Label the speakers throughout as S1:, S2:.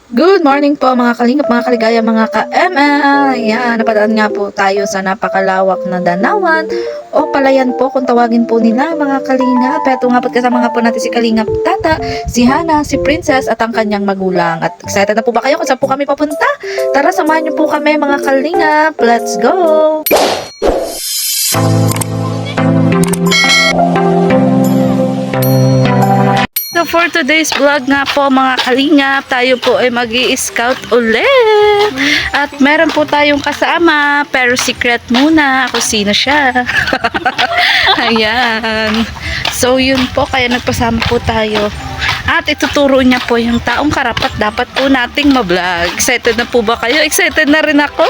S1: Good morning po mga kalingap, mga kaligaya, mga ka-ML. Ayan, napadaan nga po tayo sa napakalawak na danawan o palayan po kung tawagin po nila mga kalingap. Eto nga po kasama nga po natin si Kalingap Tata, si Hana, si Princess at ang kanyang magulang. At excited na po ba kayo kung saan po kami papunta? Tara, samahan niyo po kami mga kalingap. Let's go! So for today's vlog nga po mga kalingap, tayo po ay mag-i-scout ulit. At meron po tayong kasama, pero secret muna kung sino siya. Ayan. So yun po, kaya nagpasama po tayo. At ituturo niya po yung taong karapat dapat po nating ma-vlog. Excited na po ba kayo? Excited na rin ako!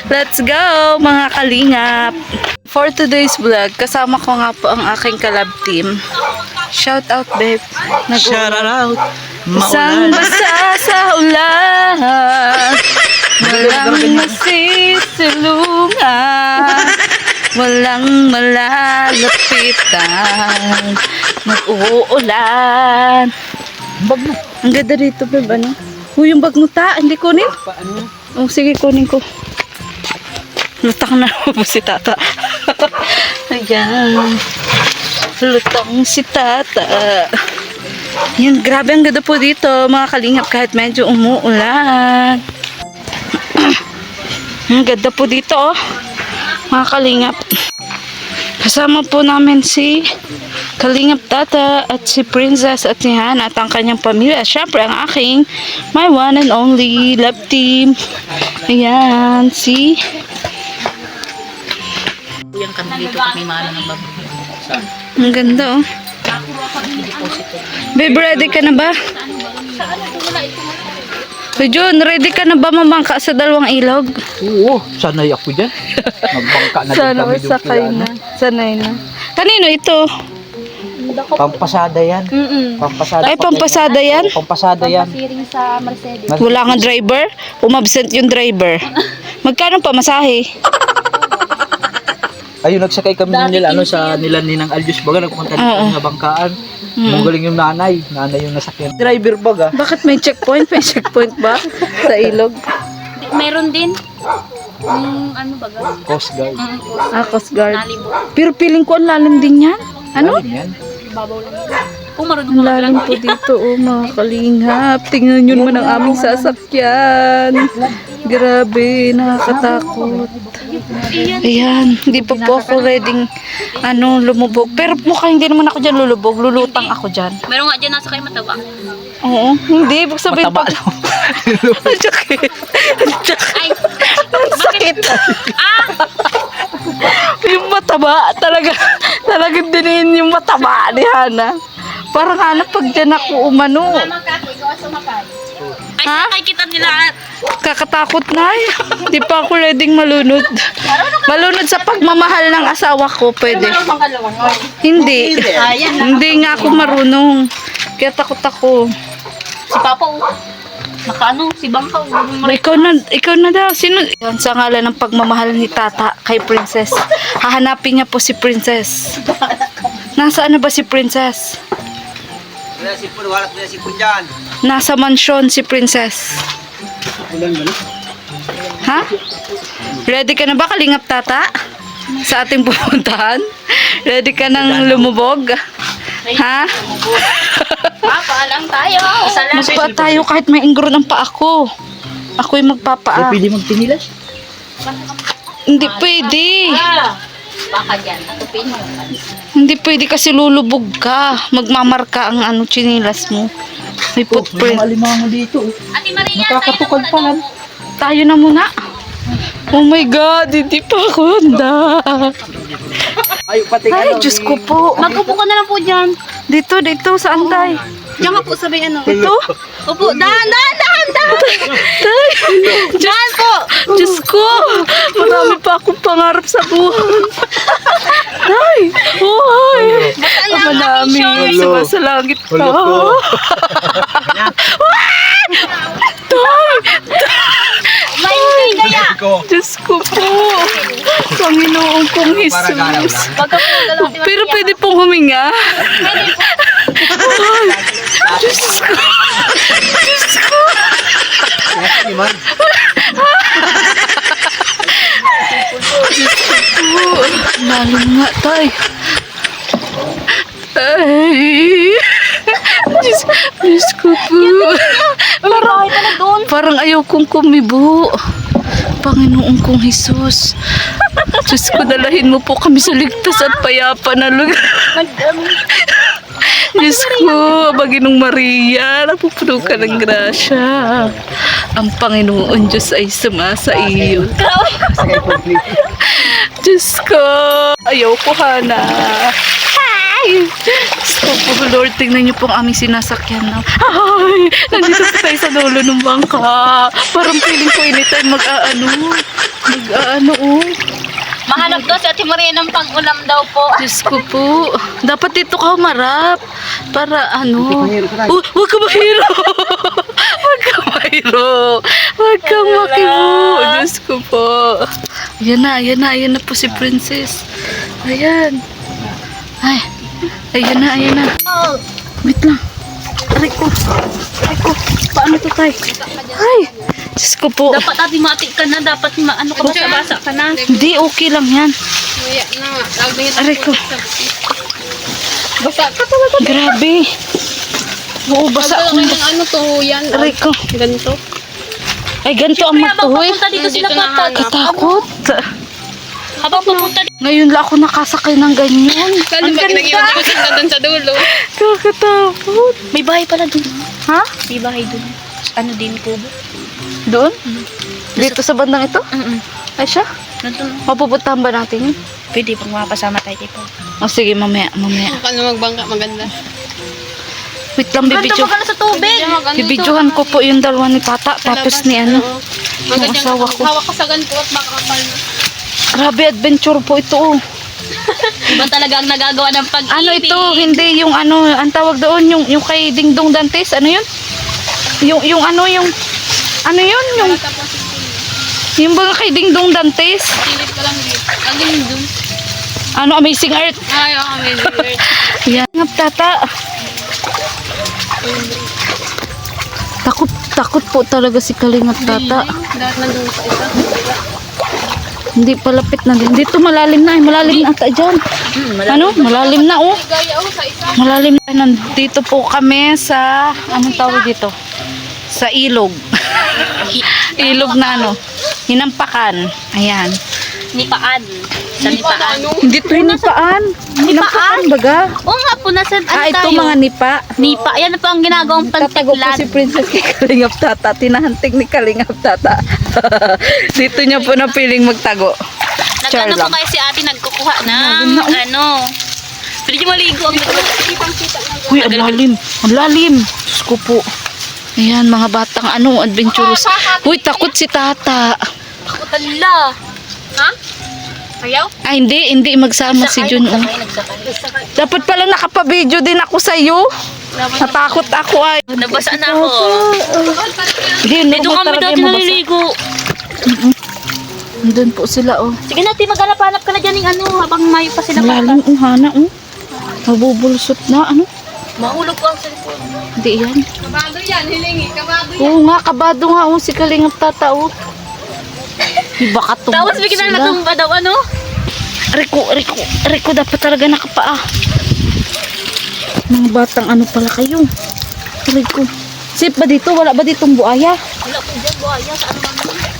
S1: Let's go mga kalingap! For today's vlog, kasama ko nga po ang aking kalab team. Shout out, babe.
S2: Shout out.
S1: Isang
S2: Maulan.
S1: basa sa ulan. Walang masisilungan. Walang malalapitan. Mag-uulan. Ang ganda dito, babe. Ano? Yung bag mo ta. Hindi kunin? Oh, sige, kunin ko. Lutang na po si tata. Ayan. Lutang si tata. Yan, grabe ang ganda po dito mga kalingap kahit medyo umuulan. Ang ganda po dito oh, mga kalingap. Kasama po namin si Kalingap Tata at si Princess at si Hana at ang kanyang pamilya. Siyempre ang aking my one and only love team. Ayan, si
S2: Yan kami dito kami maano ng babae.
S1: ang ganda oh. Babe, ready ka na ba? So Jun, ready ka na ba mamangka sa dalawang ilog?
S2: Oo, sanay ako dyan. Magbangka na din
S1: Sana
S2: kami doon
S1: sakay
S2: kaya,
S1: na. Sanay na. Kanino ito?
S2: Pampasada yan. Pampasada.
S1: Ay, pampasada yan?
S2: Pampasada yan.
S3: Siring sa Mercedes.
S1: Wala kang driver? Umabsent yung driver. Magkano pa masahe?
S2: Ayun, nagsakay kami nila ano sa nila Ninang Aljus baga nagpupunta dito
S1: Oo.
S2: sa bangkaan. Magaling yung nanay yung nasakyan. Driver baga.
S1: Bakit may checkpoint? May checkpoint ba? Sa ilog?
S3: Meron din. Ano baga?
S2: Coast Guard.
S1: Coast Guard.
S3: Nalibo.
S1: Pero feeling ko ang lalim din yan. Ano?
S2: Galing yan.
S3: Babaw lang. Kung marunong
S1: Ang lalim po dito, oh, mga kalingap. Tingnan nyo naman ang aming sasakyan. Grabe, nakakatakot. Ayan, hindi pa po ako ready lumubog. Pero mukhang hindi naman ako dyan lulubog. Lulutang ako dyan.
S3: Meron nga dyan nasa kayo mataba.
S1: Oo, hindi. Ibig sabihin
S2: Mataba
S1: pag... Ang sakit.
S3: Ay!
S1: Ang sakit. Yung mataba, talagang dinin yung mataba ni Hana. Parang hanap pag dyan ako umano.
S3: Ay,
S1: Ha?
S3: sakay kita nila.
S1: Kakatakot na eh. Hindi pa ako ready malunod. Malunod sa pagmamahal ng asawa ko, pwede. Hindi. Hindi nga ako marunong. Kaya takot ako.
S3: Si Papa nakaano, si Bangka
S1: Ikaw na daw. Sino? Yan, sa ngalan ng pagmamahal ni Tata kay Princess. Hahanapin niya po si Princess. Nasaan na ba si Princess?
S2: Wala si Pun dyan.
S1: Nasa mansyon si Princess. Ha? Ready ka na ba, Kalingap Tata? Sa ating pupuntahan? Ready ka nang lumubog? Ha?
S3: Papa lang tayo.
S1: Magpa tayo kahit may ingro ng paa ko. Ako'y magpapaa.
S2: Pwede magtinilas?
S1: Hindi pwede.
S3: Baka dyan. Atupin mo.
S1: Hindi pwede kasi lulubog ka. Magmamarka ang chinilas mo. May
S2: May
S1: footprint.
S2: mga alimango dito.
S3: Ate Maria,
S2: Nakakatukad pa lang.
S1: Tayo na muna. Oh my God, hindi pa ako handa.
S2: Ay, pati
S1: Ay, Diyos ko po.
S3: Mag-upo ka na lang po dyan.
S1: Dito, saan tayo?
S3: Diyan ka po sabi ano.
S1: Dito?
S3: Upo. Dahan.
S1: Tay, Diyos po. Diyos ko. Marami pa akong pangarap sa buhay. Tay, buhay. Madami sa langit pa. Tay,
S3: May kaya.
S1: Diyos ko po. Panginoon kong Jesus. Pero pwede pong huminga. Ay, Diyos ko. Diyos ko.
S2: man.
S1: Lalim nga, tay. Ay. Diyos ko po. Parang ayaw kong kumibo. Panginoon kong Jesus. Diyos ko, dalahin mo po kami sa ligtas at payapa na lugar. Diyos ko, Baginong Maria, napupuno ka ng grasya. Ang Panginoon Diyos ay sumasa iyo.
S2: Sakay po, please.
S1: Diyos ko, ayaw ko, Hana. Ay! Diyos ko po, Lord, tingnan niyo po ang aming sinasakyan na. Ay! Nandito po tayo sa dulo ng bangka. Parang feeling ko anytime mag-aano, oh.
S3: Mahanap daw si Ate Maria ng pang-ulam daw po.
S1: Diyos ko po. Dapat dito ka humarap. Para ano.
S2: Mahirap ka na.
S1: Huwag ka mahiro. Huwag ka mahiro. Huwag ka makibo. Diyos ko po. Ayan na po si Princess. Ayan. Ay. Ayan na. Wait lang. Aray ko. Paano to, tay? Ay. Diyos ko po.
S3: Dapat ate mati ka na, dapat ano ka basa-basa ka na.
S1: Hindi, okay lang yan. Aray ko.
S4: Basa ka talaga.
S1: Grabe. Oo, basa ako.
S4: Ano to yan?
S1: Aray ko.
S4: Ganito.
S1: Ay, ganito ang
S3: Habang
S1: magtuhoy.
S3: papunta dito sila
S4: Nandito na
S3: kapag.
S1: Katakot.
S3: Habang papunta dito.
S1: Ngayon lang ako nakasakay ng ganyan.
S4: Kali ba nag-iwan ko sila doon sa dulo?
S1: Kakatakot.
S3: May bahay pala dun.
S1: Ha?
S3: May bahay dun. Ano din kubo?
S1: Doon? Dito sa bandang ito? Ay siya?
S3: Nandun.
S1: Mapupuntahan ba natin yun?
S3: Pwede pang mapasama tayo dito.
S1: O sige, mamaya.
S4: Paano magbangka? Maganda.
S1: Wait lang,
S3: Ganda
S1: bibidyo.
S3: maganda sa tubig.
S1: Bibidyohan ko po yung dalawa ni Tata. Tapos ni ano.
S4: Maganda
S1: Yung asawa ko.
S4: hawak ka sa ganito at makakapal.
S1: Grabe, adventure po ito. Oh.
S3: Iba talaga ang nagagawa ng pag-ibig.
S1: Ano ito? Hindi yung ano, ang tawag doon, yung kay Dingdong Dantes. Ano yun? Yung ano yun? Yung mga kay Dingdong Dantes.
S4: Silip ka lang dito. Ang galing dun.
S1: Ano, Amazing Earth.
S4: Ay, ang amazing.
S1: Yan, ngap Tata. Takot po talaga si Kalingap Tata.
S4: Dahil nandun sa isa.
S1: Hindi palapit na din. Dito malalim na. Malalim na ata dyan. Ano? Malalim na oh.
S4: Gaya sa isa.
S1: Malalim na. Nandito po kami sa, anong tawag dito? Sa ilog. Ilog na ano. Hinampakan. Ayan.
S3: Nipaan. Sa nipaan.
S1: Hindi to hinipaan. Hinampakan baga.
S3: Oo nga po, nasa ano
S1: Ah, ito
S3: tayo?
S1: mga nipa.
S3: Nipa. Yan po ang ginagawang
S1: Tatago po
S3: pantiklan.
S1: si Princess kay Kalingap Tata. Tinahantig ni Kalingap Tata. Dito niya po na piling magtago. Char
S3: Nag-ano po
S1: lang.
S3: kayo si ate nagkukuha ng ano. Pwede niyo maligo ang
S1: Uy, ang lalim. Ang lalim. Diyos ko po. Ayan, mga batang ano, adventurous. Uy, takot si Tata.
S3: Tala. Ha? Ayaw?
S1: Ay, hindi magsama si Jun. Oh. Dapat pala nakapabideo din ako sa iyo. Natakot ako ay.
S3: Nabasa na ako.
S1: Hindi,
S3: Dito
S1: normal
S3: kami
S1: talaga
S3: dati
S1: yung mabasa.
S3: naliligo.
S1: Nandun po sila, oh.
S3: Sige natin, maghanap-hanap ka na dyan ng ano, habang mayo pa sila.
S1: Malalim, oh, Hana, oh. Mabubulsot na, ano?
S3: Mahulog ko ang cellphone.
S1: Hindi yan.
S4: Kabado yan, hilingi. Kabado yan.
S1: Oo nga, kabado nga, oh, si Kalingap Tata, oh. Iba ka tumba
S3: Tapos bigyan na natumba daw, ano?
S1: Riko, dapat talaga nakapaa. Mga batang ano pala kayo. Riko. Safe ba dito? Wala ba ditong buaya?
S3: Wala po dyan, buhaya. Sa ano man.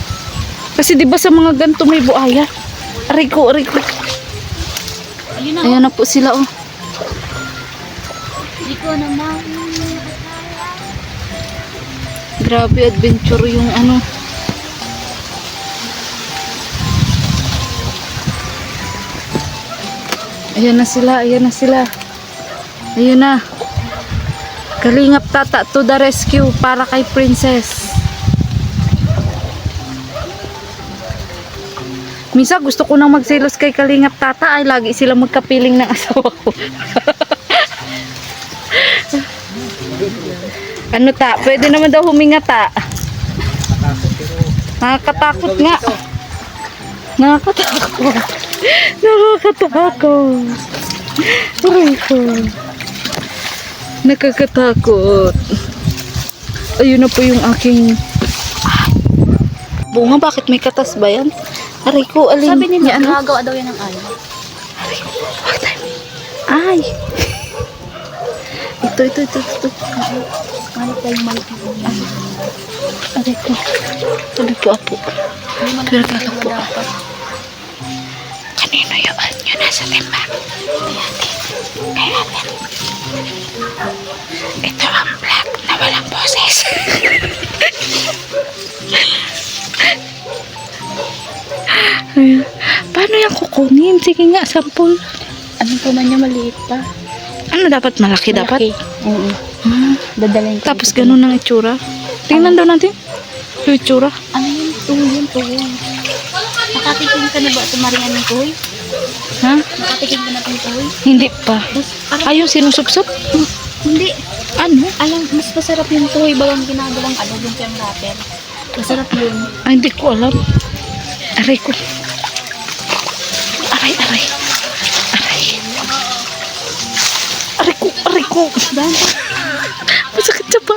S1: Kasi di ba sa mga ganito may buaya? Riko.
S3: Ayun na.
S1: Ayan na po sila, oh.
S3: Hindi ko naman.
S1: Grabe, adventure yung ano. Ayan na sila. Ayun na. Kalingap Tata to the rescue para kay Princess. Minsan gusto ko nang magselos kay Kalingap Tata ay lagi sila magkapiling ng asawa ko. Ano ta? Pwede naman daw huminga ta. Nakakatakot nga. Nakakatakot. Aray ko. Nakakatakot. Ayun na po yung aking bunga. Bakit may katas ba yan? Aray ko, alin?
S3: Sabi nila,
S1: Yan, ano?
S3: gagawa daw yan ng ano.
S1: Ay! Ito.
S3: Malit tayo, malit tayo.
S1: Aray ko. Sabi po ako. Pero kakako. Kanino yun? Yun nasa timba. Kaya natin. Ito ang vlog na walang boses. Paano yan kukunin? Sige nga, sample.
S3: Ano pa man niya, maliit pa.
S1: Ano dapat? Malaki dapat?
S3: Oo.
S1: Hmm.
S3: Dadalhin ko.
S1: Tapos ganun ang itsura. Tingnan daw natin. Yung itsura.
S3: Ano yun? Tuyo. Nakatikim ka na ba ito, Marian ng tuyo?
S1: Ha?
S3: Nakatikim ka na itong tuyo?
S1: Hindi pa. Ayun, sinusupsup?
S3: Hindi.
S1: Ano?
S3: Alam, mas masarap yung tuyo bagang ginagawang ano, yung siyang wrapper. Masarap yun.
S1: Ay, hindi ko alam. Aray ko. Aray. Aray ko.
S3: Dahil
S1: Masakit siya pa.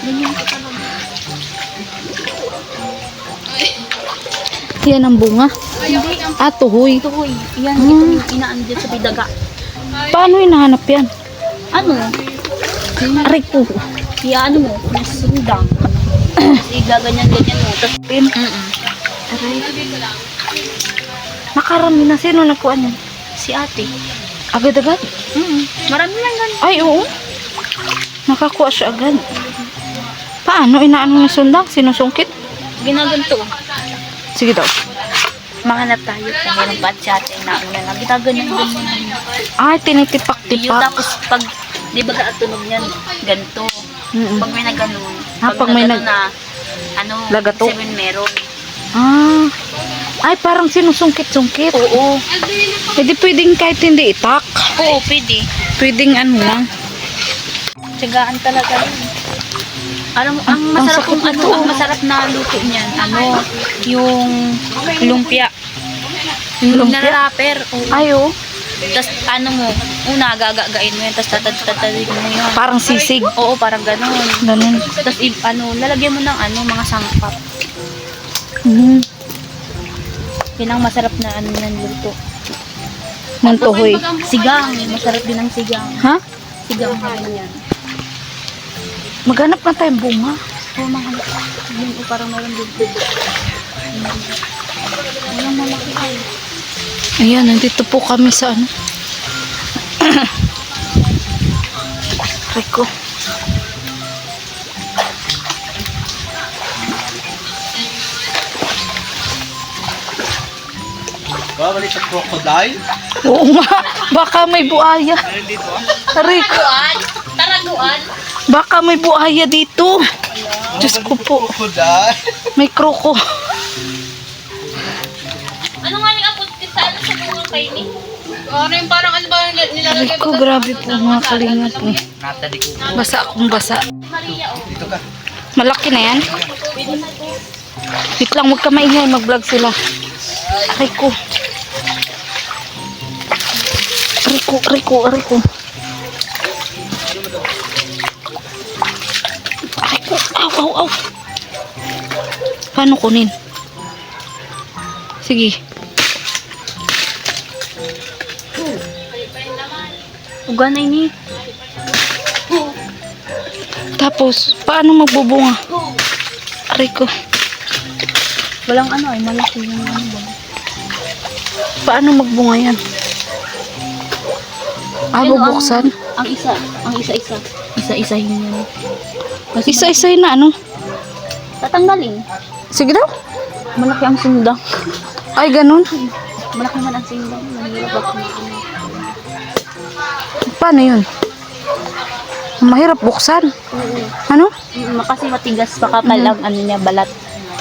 S3: ganyan ka talaga.
S1: Yan ang bunga. Tuhoy.
S3: Tuyo. Yan, ito yung inaan dyan sa bidaga.
S1: Paano hinahanap yan?
S3: Ano?
S1: Aray ko.
S3: Ano mo? Nasundang. Kasi gaganyan-ganyan mo. Tapos,
S1: Aray. Nakarami na. Sino nakuha yan?
S3: si ate.
S1: Agad-agad?
S3: Marami lang ganun.
S1: Ay, oo. Nakakuha siya agad. Paano? Inaano ng sundang? Sinusungkit?
S3: Ginaganto.
S1: Sige daw.
S3: Mahanap tayo kung meron pa at si ate na una lang. Ginaganyan.
S1: Ay,
S3: Yung
S1: tinitipak-tipak.
S3: tapos pag, di ba tunog niyan, ganito.
S1: Mm-mm.
S3: Pag may naganon,
S1: Pag may
S3: na, ano,
S1: Lagato?
S3: 7 meron.
S1: Ah. Ay, parang sinusungkit-sungkit.
S3: Oo.
S1: Eh, di pwedeng kahit hindi itak.
S3: Oo, pwede.
S1: Pwedeng ano lang.
S3: Tiyagaan talaga yun. Alam mo, ang
S1: Ang
S3: masarap
S1: sakit
S3: kung ano,
S1: nito.
S3: ang masarap na luto niyan, yung lumpia. Yung
S1: Lumpia?
S3: nalalaper.
S1: Ay, oo.
S3: Tapos mo, una gagagain mo yan, tapos tatadin mo yun.
S1: Parang sisig.
S3: Oo, parang ganun.
S1: Ganun.
S3: Tapos lalagyan mo ng mga sangkap.
S1: Mm.
S3: Yun ang masarap na ng luto.
S1: Ng tuhoy.
S3: Sigang, masarap din ang sigang.
S1: Ha?
S3: Sigang na yan.
S1: Maghanap na tayong bunga.
S3: Oo, yun, parang meron dito. Walang malaki ay.
S1: Ayan, nandito po kami sa ano. Rico.
S2: Balik sa crocodile.
S1: Oo nga. Baka may buhaya. Rico.
S3: Taraguan?
S1: Baka may buhaya dito. Diyos ko po.
S2: Crocodile.
S1: May kroko.
S3: Ano nga yung apot sa bunga kayo ni?
S4: Ano yung parang ano ba nilalagay
S1: Rico, grabe po mga kalingap po.
S2: Natali ko.
S1: Basa akong basa.
S2: Dito ka.
S1: Malaki na yan. Wait lang, huwag ka maingay. Mag-vlog sila. Rico. Rico. Rico. Aw. Paano kunin? Sige.
S3: Ugan na ini.
S1: Tapos, paano magbubunga? Rico.
S3: Walang ay malaki yung ba.
S1: Paano magbunga yan? Bubuksan?
S3: Ang isa-isa. Isa-isahin yun. Kasi
S1: Isa-isay na ano?
S3: tatanggalin.
S1: Sige daw.
S3: Malaki ang sundang.
S1: Ay, ganun.
S3: Malaki man ang sundang. Mahirap ako.
S1: Paano yun? Mahirap buksan. Ano?
S3: Kasi matigas makapal ang niya, balat.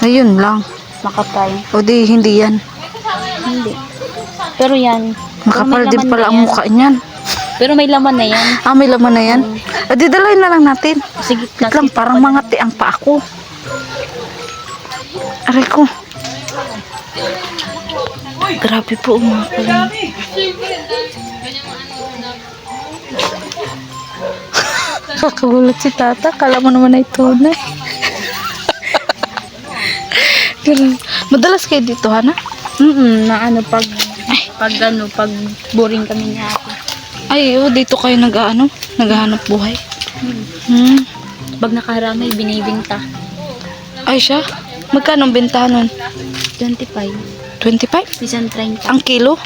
S1: Ayun lang.
S3: Makapal.
S1: O di, hindi yan.
S3: Hindi. Pero yan.
S1: Makapal
S3: pero may
S1: din
S3: laman
S1: pala
S3: na
S1: ang
S3: yan.
S1: mukha niyan.
S3: Pero may laman na yan.
S1: May laman na yan. Di, dalayin na lang natin.
S3: Sige,
S1: Wait lang, parang mangati ang paa ko. Aray ko. Grabe po, mga kalingap. Kakagulat si tata. Kala mo naman ay tunay. Madalas kayo dito, Hana?
S3: Na ano, pag boring kami ni ate.
S1: Ay, dito kayo naghahanap buhay.
S3: Pag nakaramay, binibinta.
S1: Ay, siya? Magkano ang bentahan nun?
S3: 25.
S1: 25?
S3: Isang 30.
S1: Ang kilo?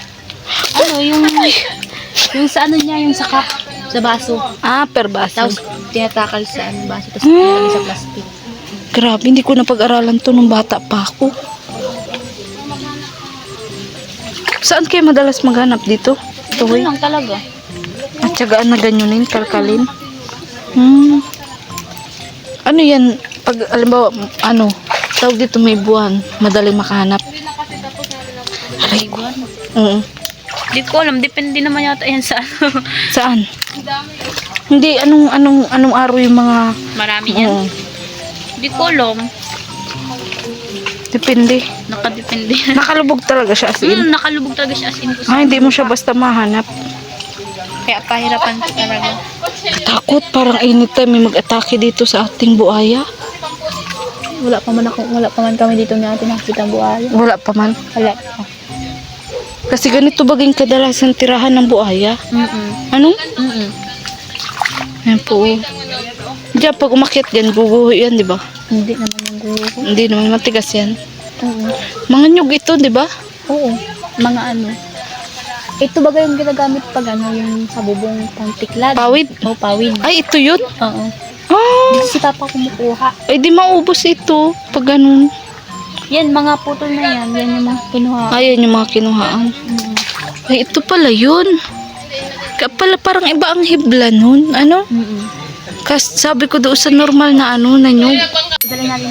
S3: Ano, yung sa ano niya, yung sa cup, sa baso.
S1: Ah, per baso.
S3: Tapos, tinatakal sa ano, baso. Tapos, nilagay sa plastic.
S1: Grabe, hindi ko napag-aralan to nung bata pa ako. Saan kayo madalas maghanap dito?
S3: Ito
S1: Tuhoy.
S3: lang talaga.
S1: At tsagaan na ganyunin, kalkalin. Ano yan? Pag, alimbawa, tawag dito may buwan, madali makahanap. Aray ko. Oo.
S3: Di ko alam, depende naman yata yan sa ano.
S1: Saan? Hindi, anong araw yung mga...
S3: Marami yan.
S1: Oo.
S3: Di ko alam.
S1: Depende.
S3: Nakadepende.
S1: Nakalubog talaga siya as in.
S3: Nakalubog talaga siya as in.
S1: Hindi mo siya basta mahanap.
S3: Kaya pahirapan ko talaga.
S1: Takot, parang anytime may mag-atake dito sa ating buhaya.
S3: Wala pa man kami dito na natin nakikita ang buhay.
S1: Wala pa man.
S3: Wala pa.
S1: Kasi ganito baging kadalasan tirahan ng buhaya. Ano? Ayan po. Diyan, pag umakyat yan, guguho yan, di ba?
S3: Hindi naman yung gulo.
S1: Hindi naman matigas yan.
S3: Oo.
S1: Mga nyug ito, di ba?
S3: Oo. Mga ano. Ito ba yung ginagamit pag ano, yung sa bubong pantiklad?
S1: Pawid?
S3: O, pawid.
S1: Ay, ito yun?
S3: Oo.
S1: Ah,
S3: Dito si Papa kumukuha.
S1: ay di maubos ito. Pag ganun.
S3: Yan, mga putol na yan. Yan yung mga kinuha.
S1: Ayan yung mga kinuhaan. Ay, ito pala yun. Pala parang iba ang hibla nun. Ano? Kasi sabi ko doon sa normal na na nyug.
S3: Dali natin.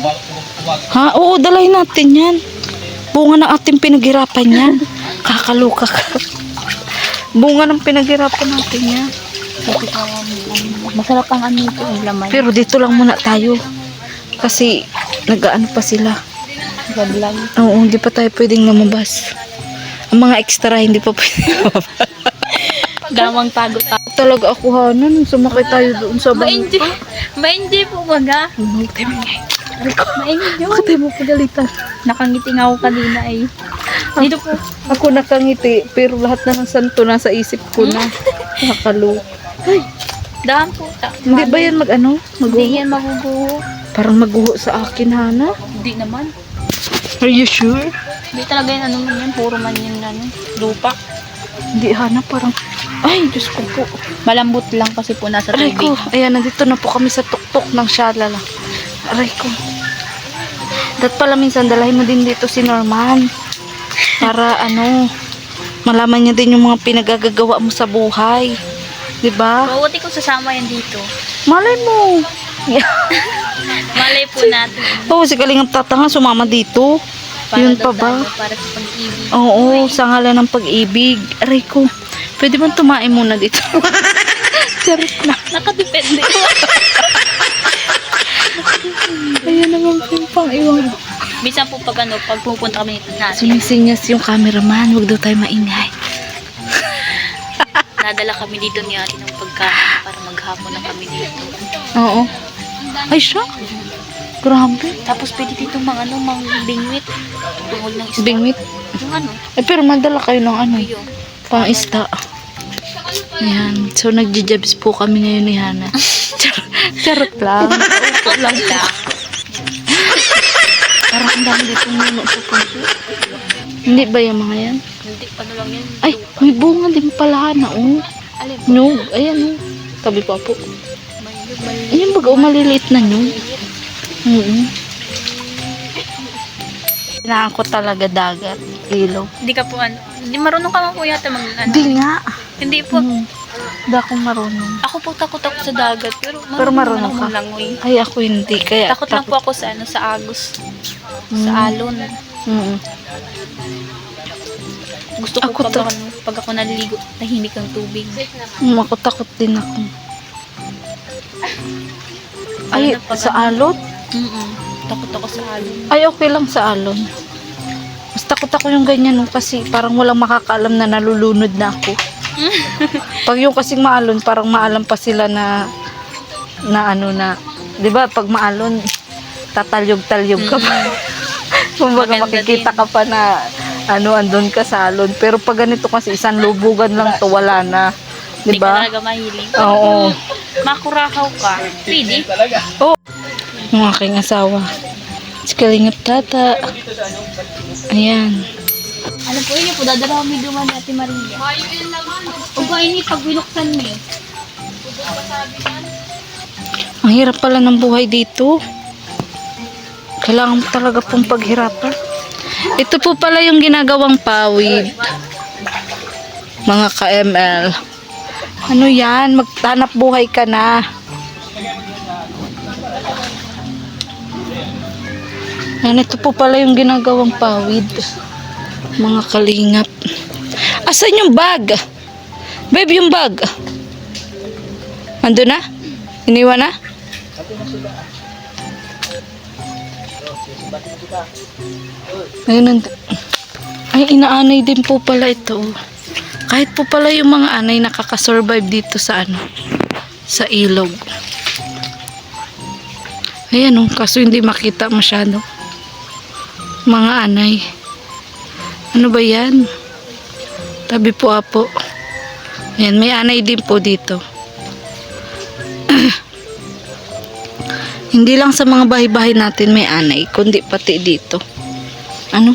S1: Ha? Oo, dalahin natin yan. Bunga ng ating pinaghirapan yan. Kakaluka ka. Bunga ng pinaghirapan natin yan.
S3: Masarap ang ano ito, ang lamay.
S1: Pero dito lang muna tayo. Kasi nag-ano pa sila.
S3: Sa vlog.
S1: Oo, hindi pa tayo pwedeng lumabas. Ang mga extra hindi pa pwedeng lumabas.
S3: Damang pagod pa.
S1: Talaga ako, Hana, nung sumakay tayo doon sa bangka.
S3: Ma-enjoy po baga.
S1: Huwag tayo mangay.
S3: Ma-enjoy.
S1: Bakit tayo mo pagalitan?
S3: Nakangiti nga ako kanina eh. Dito po.
S1: Ako nakangiti, pero lahat na ng santo nasa isip ko na. Nakalo.
S3: Daan po.
S1: Hindi ba yan
S3: Hindi
S1: maguho?
S3: yan maguguho.
S1: Parang maguho sa akin, Hana.
S3: Hindi naman.
S1: Are you sure?
S3: Hindi talaga yan ano man yan. Puro man yan ano. Lupa.
S1: Hindi, Hana, parang... Ay, Diyos ko po.
S3: Malambot lang kasi po nasa
S1: Aray
S3: tubig.
S1: ko. Ayan, nandito na po kami sa tuktok ng Shalala. Aray ko. Dat pala minsan, dalahin mo din dito si Norman. Para malaman niya din yung mga pinagagagawa mo sa buhay. Diba?
S3: Mabuti ko sasama yan dito.
S1: Malay mo.
S3: Malay po natin.
S1: Oo, si Kalingap Tatanga sumama dito. Yun pa ba?
S3: Para sa pag-ibig.
S1: Oo, sa ngalan ng pag-ibig. Aray ko. Pwede bang tumain muna dito? Charot na.
S3: Nakadepende.
S1: Ayan naman pang iwan.
S3: Minsan po pag pupunta kami nito natin,
S1: Sumisinyas yung cameraman. Huwag daw tayo maingay.
S3: nadala kami dito ni ate ng pagkain para maghapon na kami dito.
S1: Oo. Ay, siya. Grabe.
S3: Tapos pwede dito mga bingwit. Tungod ng isda.
S1: Bingwit.
S3: Yung
S1: Pero madala kayo ng
S3: Ayun.
S1: pang isda. Ayan. So, nagjijabs po kami ngayon ni Hana. Charot lang.
S3: Upo lang lang.
S1: Parang ang dami dito nuno sa puso. Hindi ba yung mga yan?
S3: Hindi, ano lang yan.
S1: Ay, may bunga din pala, Hana. Oh.
S3: Alin?
S1: Nyug. Ayan, oh. Tabi pa po.
S3: May
S1: Ayan, baga maliliit na nyug. Kailangan ko talaga dagat. Ilog.
S3: Hindi ka po hindi marunong ka man po yata
S1: Hindi nga.
S3: Hindi po.
S1: Hindi ako marunong.
S3: Ako po takot ako sa dagat. Pero
S1: marunong ka?
S3: Langoy.
S1: Ay, ako hindi. Kaya
S3: Takot lang po ako sa sa agos. Sa alon. Gusto ko
S1: Ako
S3: pag ako naliligo, tahimik ang tubig.
S1: Ako takot din ako. Ay,
S3: Ano pag
S1: sa alon?
S3: Takot ako sa alon.
S1: Ay, okay lang sa alon. Mas takot ako yung ganyan kasi parang walang makakaalam na nalulunod na ako. Pag yung kasing maalon, parang maalam pa sila na 'di ba? Pag maalon, tatalyog-talyog ka pa. Kumbaga
S3: Maganda
S1: makikita
S3: din.
S1: ka pa na andun ka salon. Pero pag ganito kasi isang lubugan lang to, wala na.
S3: Hindi ka
S1: Diba?
S3: talaga mahiling.
S1: Oo.
S3: Makurakaw ka. Pwede.
S1: Ang aking asawa. Si Kalingap Tata. Ayan.
S3: Ano po yun po, dadala kami duman ni Ate Maria. O ba ini pag binuksan mo eh.
S1: Ang hirap pala ng buhay dito. Kailangan mo talaga pong paghirapan. Ito po pala yung ginagawang pawid. Mga ka-ML. Ano yan? Magtanap buhay ka na. Yan, ito po pala yung ginagawang pawid. Mga kalingap. Asan yung bag? Babe, yung bag. Ando na? Iniwan na? Ayun, ay, inaanay din po pala ito. Kahit po pala yung mga anay nakakasurvive dito sa sa ilog. Ayan oh, kaso hindi makita masyado. Mga anay. Ano ba yan? Tabi po apo. Ayan, may anay din po dito. Hindi lang sa mga bahay-bahay natin may anay, kundi pati dito. Ano?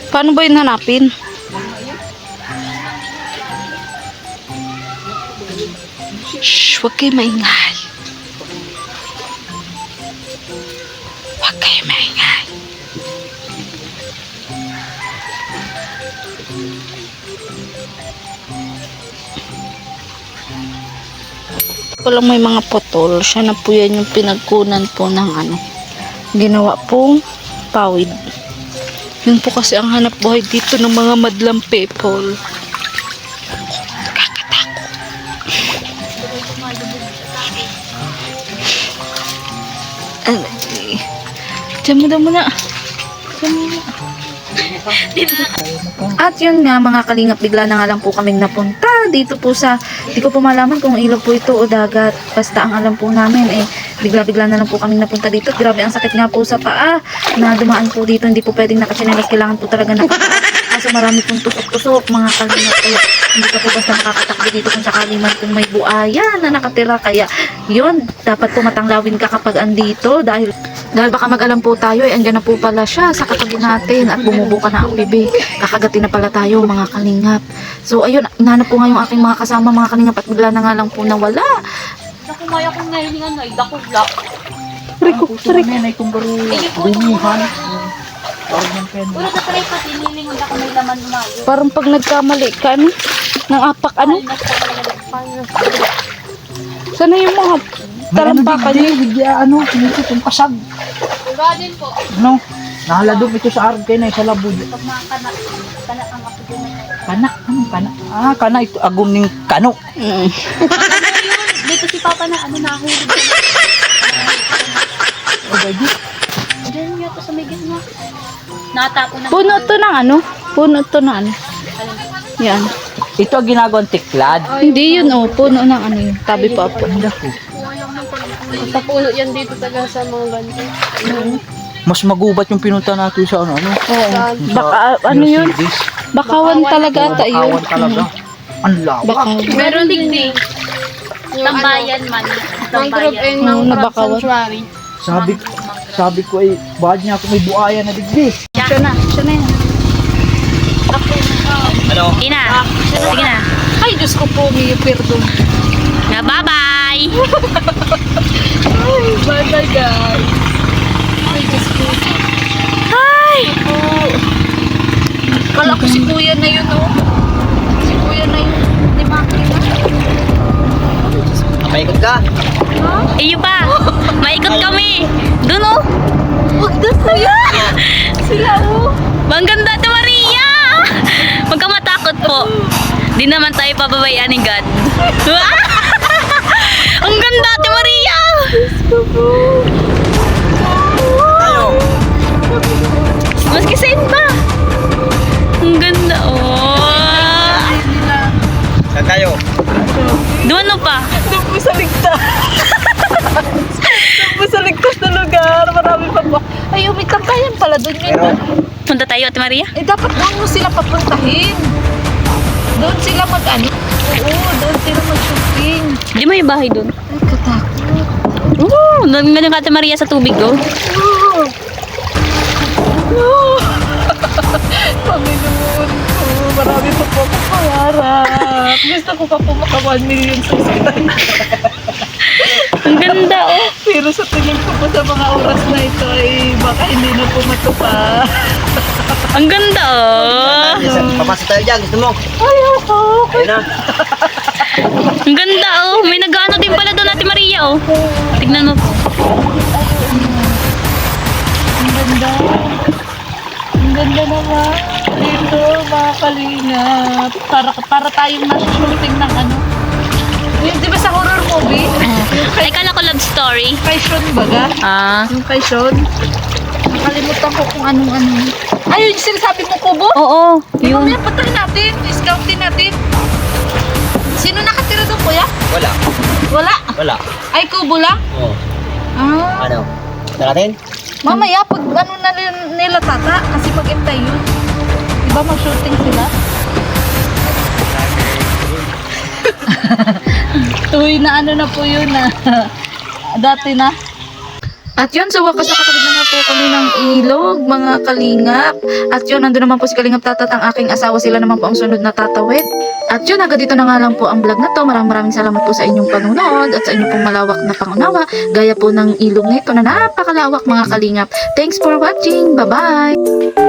S1: Paano ba yun hanapin? Shh, huwag kayo maingay. Huwag kayo maingay. Walang may mga potol. Siya na po yan yung pinagkunan po ng ginawa pong pawid. Yun po kasi ang hanap buhay dito ng mga madlang people. Diyan mo daw muna. At yun nga mga kalingap, bigla na nga lang po kaming napunta dito po sa, di ko po malaman kung ilog po ito o dagat. Basta ang alam po namin bigla-bigla na lang po kaming napunta dito. Grabe ang sakit nga po sa paa na dumaan po dito. Hindi po pwedeng nakachinelas, kailangan po talaga kaso marami pong tusok-tusok mga kalingap. Kaya hindi ka po basta makakatakbo dito kung sakali man kung may buaya na nakatira. Kaya yun, dapat po matanglawin ka kapag andito dahil baka mag-alam po tayo, andyan na po pala siya sa katabi natin at bumubuka na ang bibig. Kakagatin na pala tayo mga kalingap. So ayun, inahanap po nga yung aking mga kasama mga kalingap at bigla na nga lang po nawala.
S3: Nakumaya kong nahilingan ay dakubla.
S1: Rico.
S2: Ay kung baro bumuhan.
S3: Wala ka try pa, tinilingan ako may laman umayo.
S1: Parang pag nagkamali ka, ng apak, sana yung mga talampakan niya.
S2: Bigya, sinisip yung kasag.
S4: Uga din po.
S2: Nahaladog ito sa arg kayo na sa labod.
S3: Pag mga kanak ang apo din.
S2: Kana? Anong kana? Kana ito. Agum ng kano.
S3: Dito si Papa na nahulog.
S2: O, baby.
S3: Diyan niya to sa may gitna. Natapon na.
S1: Puno to ng Puno to ng Yan.
S2: Ito ang ginagawang tiklad.
S1: Hindi yun puno ng yun. Tabi pa po.
S4: Tapulo yan dito taga sa mga ganito.
S2: Mas magubat yung pinunta natin sa ano.
S1: Oo. Baka yun? Bakawan talaga ata yun.
S2: Bakawan talaga. Ang lawak.
S1: Bakawan.
S4: Meron din. Yung
S3: Tambayan man.
S4: mangrove and
S1: Oo,
S4: mangrove
S1: nabakawan.
S4: sanctuary.
S2: Sabi ko bahad niya ako may buaya na digdi.
S1: Siya na yan.
S2: Ano?
S3: Ina. Sige na.
S1: Ay, Diyos ko po, may perdon.
S3: Na bye-bye.
S1: Bye-bye, guys. Ay, Diyos ko.
S3: Hi.
S1: Kala ko si kuya na yun, Si kuya na yun. Di makita.
S2: Maikot ka?
S3: Iyo pa. Maikot kami. Doon
S1: Huwag na kuya. Sila,
S3: Ang ganda Ate Maria. Huwag ka matakot po. Di naman tayo pababayaan ni God. Ang ganda Ate Maria.
S2: Tayo.
S3: Maski saan pa. Ang ganda
S2: Saan tayo?
S3: Dumano pa.
S1: Doon po sa ligtas. Doon po sa ligtas na lugar. Marami pa po. Ay, umitangkayan pala doon yun.
S3: Punta tayo, Ate Maria.
S1: Eh, dapat doon mo sila papuntahin. Doon sila mag-ano. Oo, doon sila mag-shopping.
S3: Di may bahay doon.
S1: Ay, katakot.
S3: Oo, ganun ka, Ate Maria, sa tubig, oh.
S1: Oo. No. Panginoon ko, marami pa po akong pangarap. Gusto ko pa po maka 1 million subscribers.
S3: Ang ganda, oh.
S1: Pero sa tingin ko po sa mga oras na ito ay baka hindi na po matupad.
S3: Ang ganda, oh.
S2: Papasok tayo dyan, gusto mo?
S1: Ayoko.
S2: Ayun na.
S3: Ang ganda, oh. May nag-ano din pala doon, Ate Maria, oh. Tignan mo.
S1: Ang ganda. Ang ganda naman. Dito, mga kalingap. Para tayong nasa-shooting ng ano. Yung, di ba sa horror movie? Yung
S3: Ay, kala ko love story.
S1: kay Sean baga?
S3: Ah.
S1: Yung kay Sean? Nakalimutan ko kung anong-ano. Ay, yung sinasabi mo, Kubo?
S3: Oo,
S1: Yung
S3: yun.
S1: mamaya patayin natin. Scoutin natin. Sino nakatira doon, kuya?
S2: Wala.
S1: Wala.
S2: Wala.
S1: Ay, Kubo lang?
S2: Oo.
S1: Ah.
S2: Ano? Punta natin?
S1: Mamaya, pag ano na nila tata, kasi pag-intay yun. Diba mag-shooting sila? Tuloy na ano na po yun na. Dati na. At yun, sa wakas nakatawid na nga po kami ng ilog, mga kalingap. At yun, nandun naman po si Kalingap Tatat, ang aking asawa. Sila naman po ang sunod na tatawid. At yun, hanggang dito na nga lang po ang vlog na to. Maraming salamat po sa inyong panunood at sa inyong pong malawak na pangunawa. Gaya po ng ilog na ito na napakalawak, mga kalingap. Thanks for watching. Bye-bye!